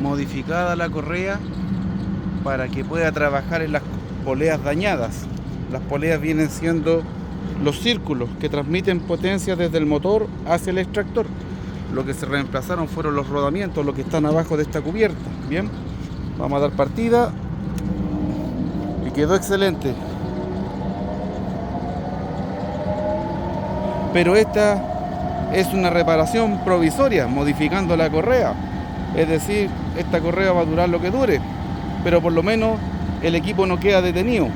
modificada la correa para que pueda trabajar en las poleas dañadas. Las poleas vienen siendo los círculos que transmiten potencia desde el motor hacia el extractor. Lo que se reemplazaron fueron los rodamientos, los que están abajo de esta cubierta. Bien, vamos a dar partida y quedó excelente. Pero esta es una reparación provisoria, modificando la correa. Es decir, esta correa va a durar lo que dure, pero por lo menos el equipo no queda detenido.